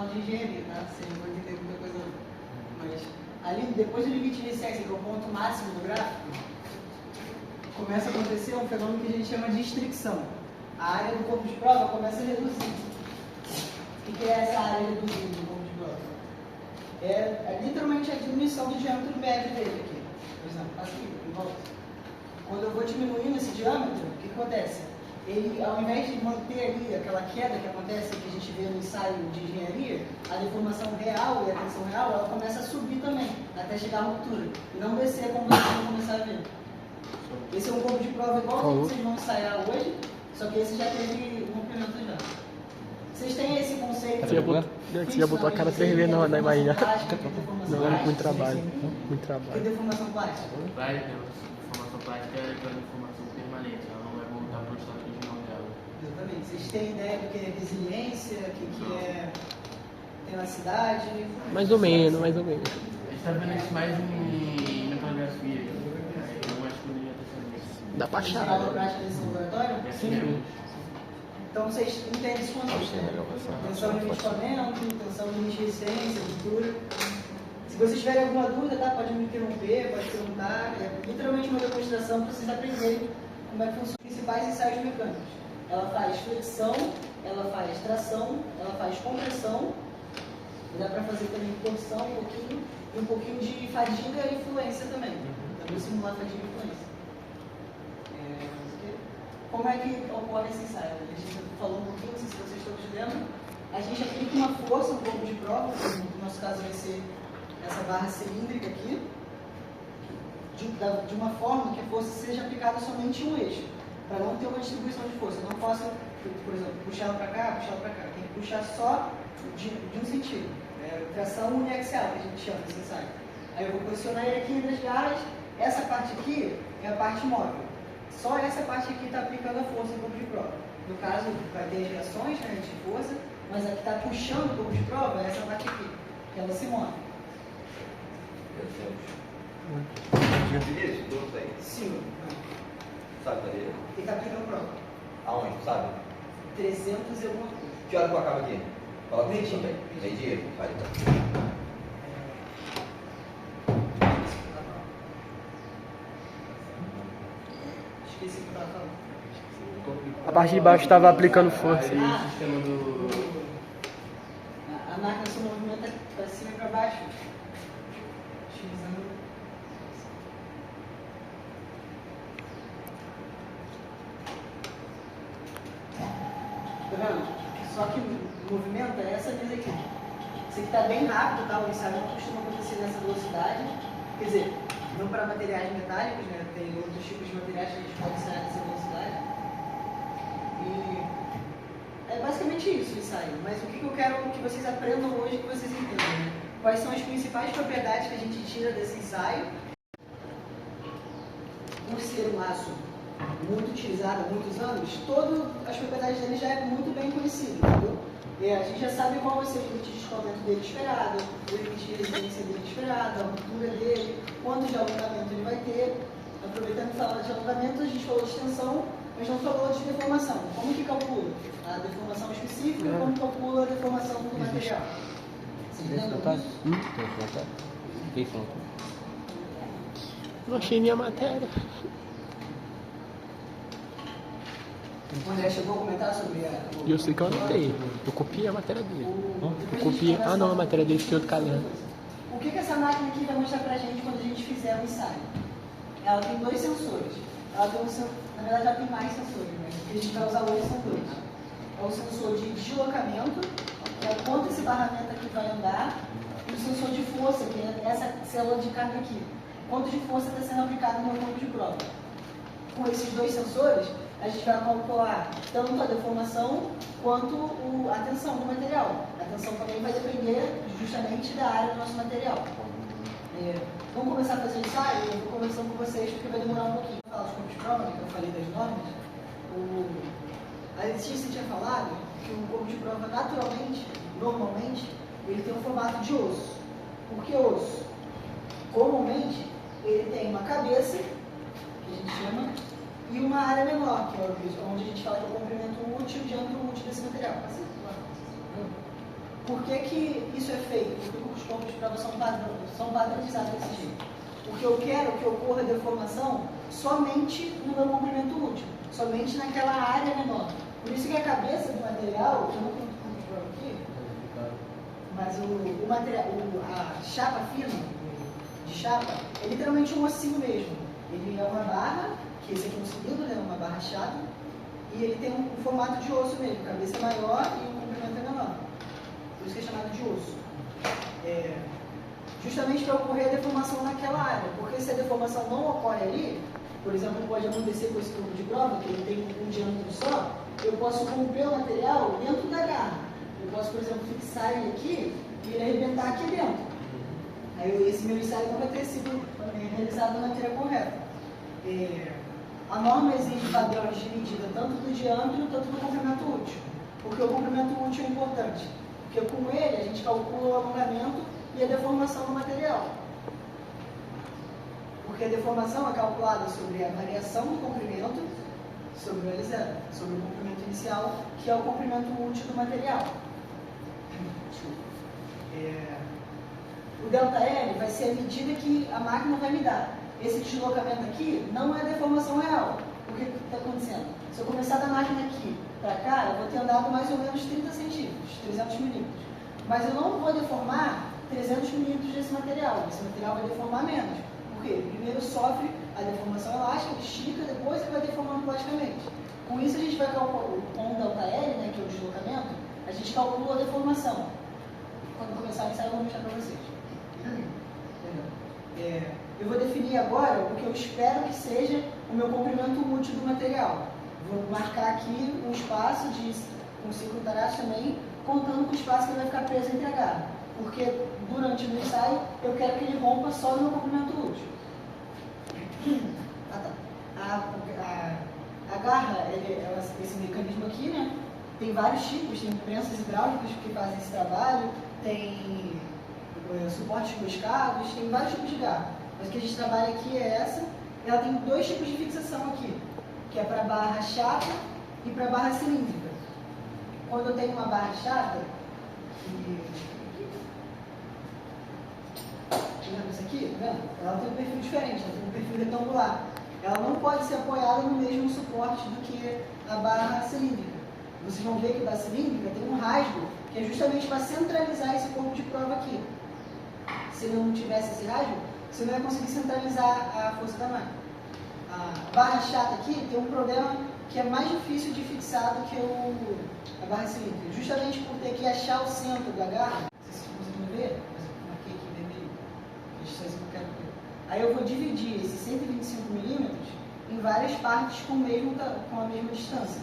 aula de engenharia, tá? Vocês não vão entender muita coisa não. Mas ali, depois do limite de iniciais, que é o ponto máximo do gráfico, começa a acontecer um fenômeno que a gente chama de estricção. A área do corpo de prova começa a reduzir. O que é essa área reduzindo do corpo de prova? É literalmente a diminuição do diâmetro médio dele aqui. Por exemplo, aqui, em volta. Quando eu vou diminuindo esse diâmetro, o que acontece? Ele, ao invés de manter ali aquela queda que acontece, que a gente vê no ensaio de engenharia, a deformação real e a tensão real, ela começa a subir também, até chegar à ruptura. E não descer como vocês vão começar a ver. Esse é um corpo de prova igual que vocês vão ensaiar hoje, só que esse já teve rompimento já. Vocês têm esse conceito? Você já botou a cara 3 vezes na imagem. Não, é muito trabalho. Muito trabalho. Que deformação plástica? Vai, deformação plástica é aquela deformação permanente, ela não vai voltar para o estado original dela. Exatamente. Vocês têm ideia do que é resiliência, que é tenacidade? Mais ou menos, mais ou menos. A gente está vendo isso mais em metalografia, eu acho que poderia ter sido isso. Dá pra Vocês achar. têm aula prática desse laboratório? Sim. Então vocês entendem esse conceito. Tensão limite de escoamento, tensão limite de resistência, ruptura. Se vocês tiverem alguma dúvida, tá? Pode me interromper, pode perguntar. É literalmente uma demonstração para vocês aprenderem como é que funcionam os principais ensaios mecânicos. Ela faz flexão, ela faz tração, ela faz compressão. Dá para fazer também torção um pouquinho de fadiga e fluência também. Dá para simular fadiga e fluência. Como é que ocorre esse ensaio? A gente falou um pouquinho, não sei se vocês todos lembram. A gente aplica uma força no corpo de prova, no nosso caso vai ser essa barra cilíndrica aqui, de uma forma que a força seja aplicada somente em um eixo, para não ter uma distribuição de força. Eu não posso, por exemplo, puxar ela para cá, puxar ela para cá. Tem que puxar só de um sentido. Tração uniaxial, que a gente chama esse ensaio. Aí eu vou posicionar ele aqui entre as garras. Essa parte aqui é a parte móvel. Só essa parte aqui está aplicando a força no corpo de prova. No caso, vai ter as reações, né, de força, mas a que está puxando o corpo de prova é essa parte aqui, que ela se move. Sim. Sabe cadê? Ele está aplicando prova. Aonde, sabe? 300 e alguma coisa. Que hora que eu acabo aqui? Fala comigo Meio-dia. também. Meio-dia? Vai então. Esqueci o que eu estava falando. A parte de baixo estava aplicando força. O sistema do... A máquina se movimenta para cima e para baixo. Utilizando... Tá vendo? Só que o movimento é essa mesa aqui. Isso aqui está bem rápido, tá? O ensaio não costuma acontecer nessa velocidade. Quer dizer, não para materiais metálicos, né? Tem outros tipos de materiais que a gente pode ensaiar nessa velocidade. E é basicamente isso o ensaio. Mas o que eu quero que vocês aprendam hoje, que vocês entendam, né? Quais são as principais propriedades que a gente tira desse ensaio? Por ser um aço muito utilizado há muitos anos, todas as propriedades dele já é muito bem conhecido, entendeu? E a gente já sabe qual vai ser o limite de escoamento dele esperado, o limite de resistência dele esperado, a ruptura dele, quanto de alongamento ele vai ter. Aproveitando que fala de alongamento, a gente falou de extensão, mas não falou de deformação. Como que calcula a deformação específica e como calcula a deformação do material? Você entendeu isso? Não achei minha matéria. O André chegou a comentar sobre E eu sei que eu anotei. Eu copiei a matéria dele. Eu copiei. Ah não, a matéria dele tem outro caderno. O que essa máquina aqui vai mostrar pra gente quando a gente fizer o ensaio? Ela tem dois sensores. Ela tem na verdade, ela tem mais sensores, né? O que a gente vai usar hoje são dois. É o sensor de deslocamento, que é o quanto esse barramento aqui vai andar, e o sensor de força, que é essa célula de carga aqui. Quanto de força está sendo aplicado no campo de prova. Com esses dois sensores, a gente vai calcular tanto a deformação quanto a tensão do material. A tensão também vai depender justamente da área do nosso material. Vamos começar a fazer o ensaio? Eu vou conversando com vocês porque vai demorar um pouquinho. Vou falar dos campos de prova, que eu falei das normas. A Letícia tinha falado que o corpo de prova, naturalmente, normalmente, ele tem um formato de osso. Por que osso? Comumente, ele tem uma cabeça, que a gente chama, e uma área menor, que é onde a gente fala que é o comprimento útil e o diâmetro útil desse material. Por que isso é feito? Por que os corpos de prova são padronizados desse jeito? Porque eu quero que ocorra deformação somente no meu comprimento útil, somente naquela área menor. Por isso que a cabeça do material, eu não estou aqui, mas o material, a chapa fina, de chapa, é literalmente um ossinho mesmo. Ele é uma barra, que esse aqui é um cilindro, né, uma barra chata, e ele tem um formato de osso mesmo, cabeça maior e o comprimento é menor. Por isso que é chamado de osso. Justamente para ocorrer a deformação naquela área, porque se a deformação não ocorre ali, por exemplo, pode acontecer com esse corpo de prova, que ele tem um diâmetro só, eu posso romper o material dentro da garra. Eu posso, por exemplo, fixar ele aqui e ele arrebentar aqui dentro. Aí esse meu ensaio não vai ter sido realizado da maneira correta. A norma exige padrões de medida tanto do diâmetro quanto do comprimento útil. Porque o comprimento útil é importante. Porque com ele a gente calcula o alongamento e a deformação do material. Porque a deformação é calculada sobre a variação do comprimento sobre o L0, sobre o comprimento inicial, que é o comprimento útil do material. O ΔL vai ser a medida que a máquina vai me dar. Esse deslocamento aqui não é deformação real. O que está acontecendo? Se eu começar da máquina aqui para cá, eu vou ter andado mais ou menos 30 centímetros, 300 milímetros. Mas eu não vou deformar 300 milímetros desse material. Esse material vai deformar menos. Por quê? Primeiro sofre a deformação elástica, estica, depois ele vai deformando plasticamente. Com isso a gente vai calcular, com o ΔL, né, que é o deslocamento, a gente calcula a deformação. Quando começar a ensaio eu vou mostrar para vocês. Eu vou definir agora o que eu espero que seja o meu comprimento útil do material. Vou marcar aqui um espaço com circuntarás também, contando com o espaço que ele vai ficar preso entre a garra. Porque durante o ensaio eu quero que ele rompa só no meu comprimento útil. A garra, esse mecanismo aqui, né? Tem vários tipos, tem prensas hidráulicas que fazem esse trabalho, tem suportes buscados, tem vários tipos de garra. Mas o que a gente trabalha aqui é essa. Ela tem dois tipos de fixação aqui, que é para barra chata e para barra cilíndrica. Quando eu tenho uma barra chata, isso aqui, tá vendo? Ela tem um perfil diferente, ela tem um perfil retangular. Ela não pode ser apoiada no mesmo suporte do que a barra cilíndrica. Vocês vão ver que a barra cilíndrica tem um rasgo, que é justamente para centralizar esse corpo de prova aqui. Se ele não tivesse esse rasgo, você não vai conseguir centralizar a força da máquina. A barra chata aqui tem um problema que é mais difícil de fixar do que a barra cilíndrica. Justamente por ter que achar o centro da garra, não sei se vocês conseguem ver, mas eu marquei aqui vermelho, a distância que eu quero ver. Aí eu vou dividir esses 125 milímetros em várias partes com a mesma distância,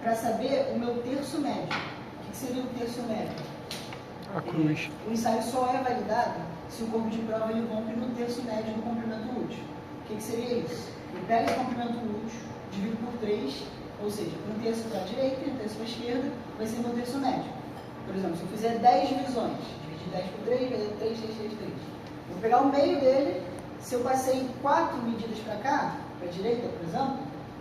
para saber o meu terço médio. O que seria o terço médio? A cruz. O ensaio só é validado se o corpo de prova ele rompe no terço médio do comprimento útil. O que seria isso? Eu pego esse comprimento útil, divido por 3, ou seja, um terço para a direita e um terço para a esquerda, vai ser meu terço médio. Por exemplo, se eu fizer 10 divisões, dividir 10 por 3, vai dar 3, 3, 3, 3. Eu vou pegar o meio dele, se eu passei 4 medidas para cá, para a direita, por exemplo,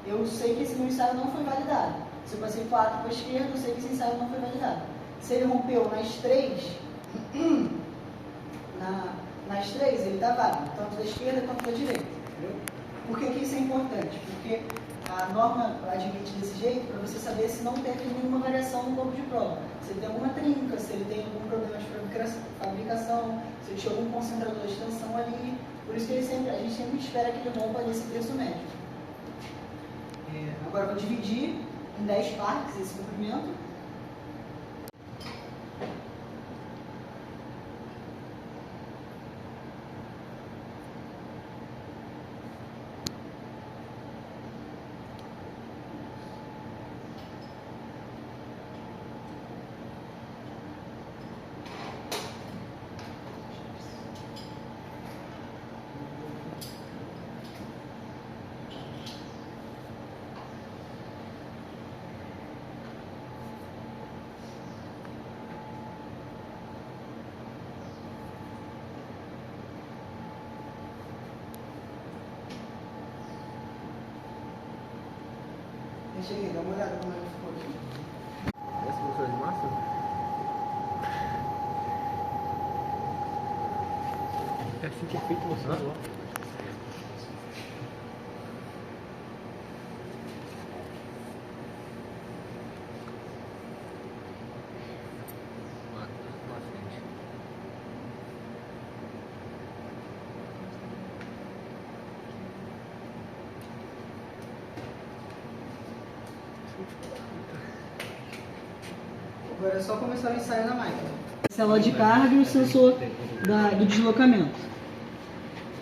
eu sei que esse meu ensaio não foi validado. Se eu passei 4 para a esquerda, eu sei que esse ensaio não foi validado. Se ele rompeu nas 3, ele está válido, tanto da esquerda quanto da direita. Entendeu? Por que isso é importante? Porque a norma admite desse jeito para você saber se não teve nenhuma variação no corpo de prova. Se ele tem alguma trinca, se ele tem algum problema de fabricação, se ele tinha algum concentrador de tensão ali. Por isso que a gente sempre espera que ele rompa nesse terço médio. Agora eu vou dividir em 10 partes esse comprimento. Cheguei, dá uma olhada como é que ficou aqui. Essa professora de massa? É assim que é feito você lá. Agora é só começar o ensaio na máquina. Célula de carga e o sensor do deslocamento.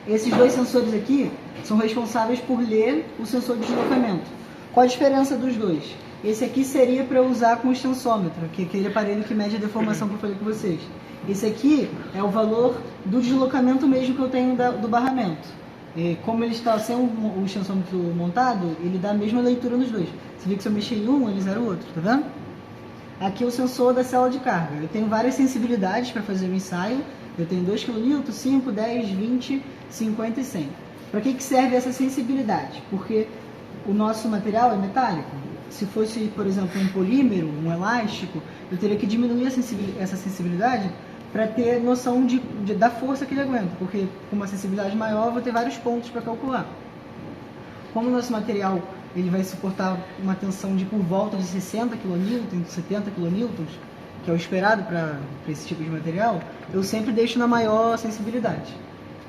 Esses dois sensores aqui são responsáveis por ler o sensor de deslocamento. Qual a diferença dos dois? Esse aqui seria para usar com o extensômetro, que é aquele aparelho que mede a deformação que eu falei com vocês. Esse aqui é o valor do deslocamento mesmo que eu tenho do barramento. E como ele está sem o extensômetro montado, ele dá a mesma leitura nos dois. Você vê que se eu mexer em um, ele zera o outro, tá vendo? Aqui é o sensor da célula de carga. Eu tenho várias sensibilidades para fazer o ensaio. Eu tenho 2 kN, 5, 10, 20, 50 e 100. Para que serve essa sensibilidade? Porque o nosso material é metálico. Se fosse, por exemplo, um polímero, um elástico, eu teria que diminuir essa sensibilidade para ter noção da força que ele aguenta. Porque com uma sensibilidade maior, eu vou ter vários pontos para calcular. Como o nosso material ele vai suportar uma tensão de por volta de 60 kN, 70 kN, que é o esperado para esse tipo de material, eu sempre deixo na maior sensibilidade.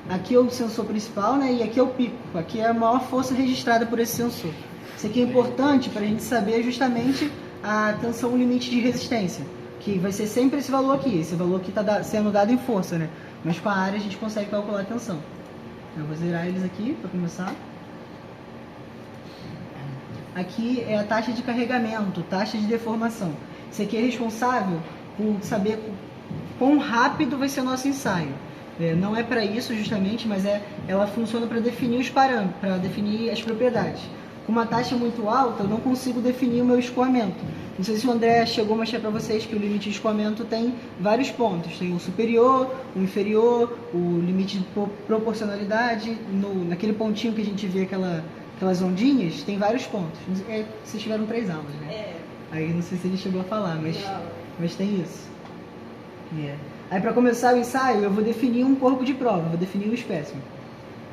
Aqui é o sensor principal, né, e aqui é o pico. Aqui é a maior força registrada por esse sensor. Isso aqui é importante para a gente saber justamente a tensão limite de resistência, que vai ser sempre esse valor aqui. Esse valor aqui está sendo dado em força, né? Mas com a área a gente consegue calcular a tensão. Eu vou zerar eles aqui para começar. Aqui é a taxa de carregamento, taxa de deformação. Isso aqui é responsável por saber quão rápido vai ser o nosso ensaio. Não é para isso justamente, mas ela funciona para definir os parâmetros, para definir as propriedades. Com uma taxa muito alta, eu não consigo definir o meu escoamento. Não sei se o André chegou a mostrar para vocês que o limite de escoamento tem vários pontos. Tem o superior, o inferior, o limite de proporcionalidade. Naquele pontinho que a gente vê aquelas ondinhas, tem vários pontos. Vocês tiveram 3 aulas, né? Aí não sei se ele chegou a falar, mas tem isso. Aí para começar o ensaio, eu vou definir um corpo de prova, vou definir o espécime.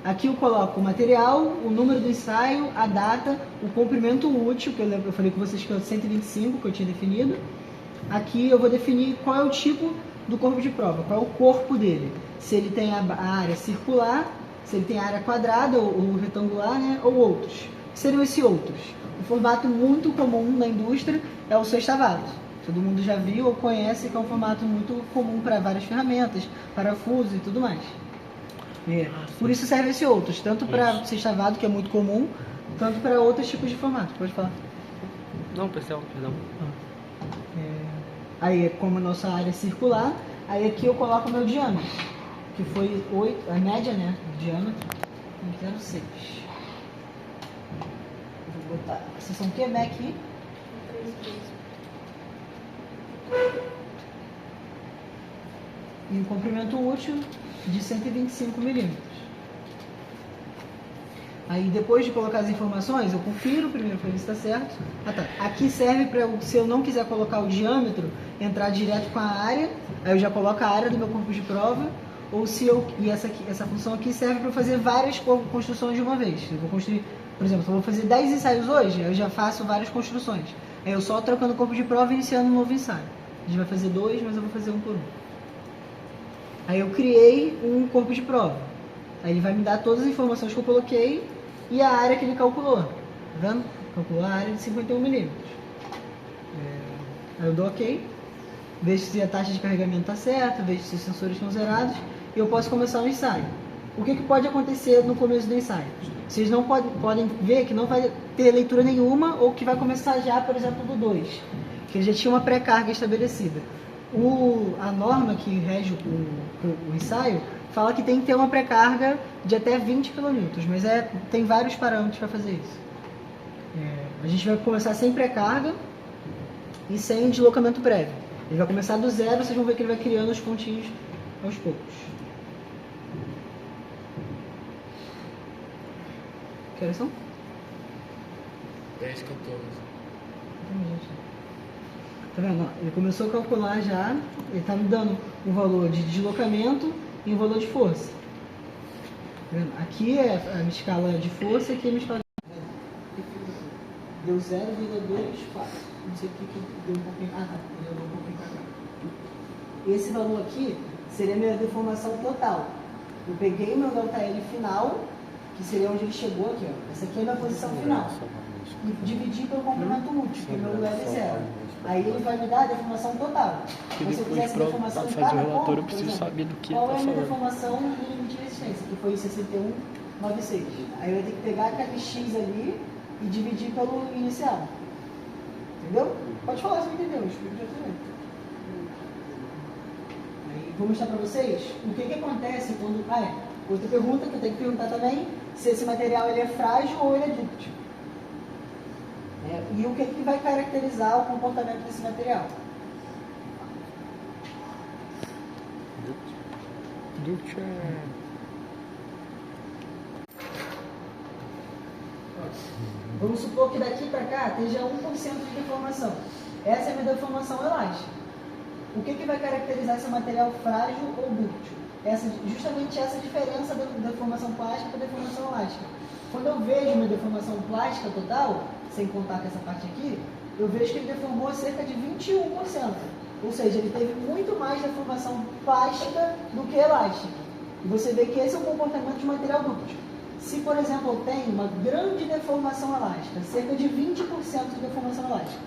Aqui eu coloco o material, o número do ensaio, a data, o comprimento útil, que eu falei com vocês que é o 125, que eu tinha definido. Aqui eu vou definir qual é o tipo do corpo de prova, qual é o corpo dele. Se ele tem a área circular, se ele tem a área quadrada ou retangular, né, ou outros. O que seriam esses outros? Um formato muito comum na indústria é o sextavado. Todo mundo já viu ou conhece que é um formato muito comum para várias ferramentas, parafusos e tudo mais. Por isso serve esse outros, tanto para sextavado, que é muito comum, tanto para outros tipos de formato. Pode falar. Não, pessoal, perdão. Aí, como a nossa área é circular, aí aqui eu coloco o meu diâmetro, que foi 8, a média, né, do diâmetro, 0,6. Vou botar a seção QB aqui. E um comprimento útil de 125 milímetros. Aí depois de colocar as informações, eu confiro primeiro para ver se está certo. Aqui serve para, se eu não quiser colocar o diâmetro, entrar direto com a área, aí eu já coloco a área do meu corpo de prova, ou se eu, e essa função aqui serve para fazer várias construções de uma vez. Eu vou construir, por exemplo, se eu vou fazer 10 ensaios hoje, eu já faço várias construções. Aí eu só trocando o corpo de prova e iniciando um novo ensaio. A gente vai fazer 2, mas eu vou fazer um por um. Aí eu criei um corpo de prova. Aí ele vai me dar todas as informações que eu coloquei e a área que ele calculou. Tá vendo? Calculou a área de 51 milímetros. Aí eu dou OK. Vejo se a taxa de carregamento está certa, vejo se os sensores estão zerados e eu posso começar o ensaio. O que pode acontecer no começo do ensaio? Vocês não podem ver que não vai ter leitura nenhuma ou que vai começar já, por exemplo, do 2, que ele já tinha uma pré-carga estabelecida. A norma que rege o ensaio fala que tem que ter uma pré-carga de até 20 kN, mas tem vários parâmetros para fazer isso. A gente vai começar sem pré-carga e sem deslocamento prévio. Ele vai começar do zero, vocês vão ver que ele vai criando os pontinhos aos poucos. Que horas são? 10, 14. Tá vendo? Ele começou a calcular já, ele está me dando um valor de deslocamento e um valor de força. vendo? Aqui é a minha escala de força, aqui é a minha escala de... Deu 0,24. Não sei o que deu um pouquinho... Ah, tá. Deu um pouquinho pra cá. Esse valor aqui seria a minha deformação total. Eu peguei o meu ΔL final, que seria onde ele chegou aqui, ó. Essa aqui é a minha posição final. E dividi pelo comprimento útil, que o meu L é 0. Aí ele vai me dar a deformação total. Que Mas se eu depois fizesse deformação em para fazer cada o relatório eu ponto, preciso por exemplo, saber do que qual ele é a tá minha falando. deformação no limite de resistência, que foi 61,96. Aí eu ia ter que pegar aquele X ali e dividir pelo inicial. Entendeu? Pode falar se não entendeu, eu explico já também. Aí vou mostrar para vocês o que acontece quando... outra pergunta que eu tenho que perguntar também, se esse material ele é frágil ou ele é dúctil. E o que vai caracterizar o comportamento desse material? Duct é... Vamos supor que daqui para cá esteja 1% de deformação. Essa é a minha deformação elástica. O que vai caracterizar esse material frágil ou dúctil? Justamente essa diferença da deformação plástica para a deformação elástica. Quando eu vejo minha deformação plástica total, sem contar com essa parte aqui, eu vejo que ele deformou cerca de 21%. Ou seja, ele teve muito mais deformação plástica do que elástica. E você vê que esse é o comportamento de material dúctil. Se, por exemplo, eu tenho uma grande deformação elástica, cerca de 20% de deformação elástica,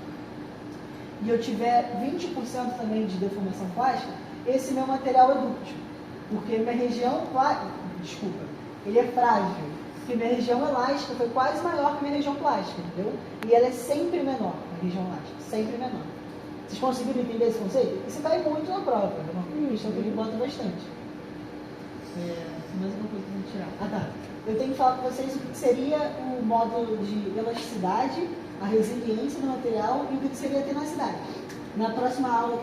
e eu tiver 20% também de deformação plástica, esse meu material é dúctil. Porque minha região plástica, ele é frágil. Porque minha região elástica foi quase maior que minha região plástica, entendeu? E ela é sempre menor, a região elástica, sempre menor. Vocês conseguiram entender esse conceito? Isso cai muito na prova, é uma questão que ele bota bastante. Mais alguma coisa para tirar? Ah, tá. Eu tenho que falar com vocês o que seria o módulo de elasticidade, a resiliência do material e o que seria a tenacidade. Na próxima aula,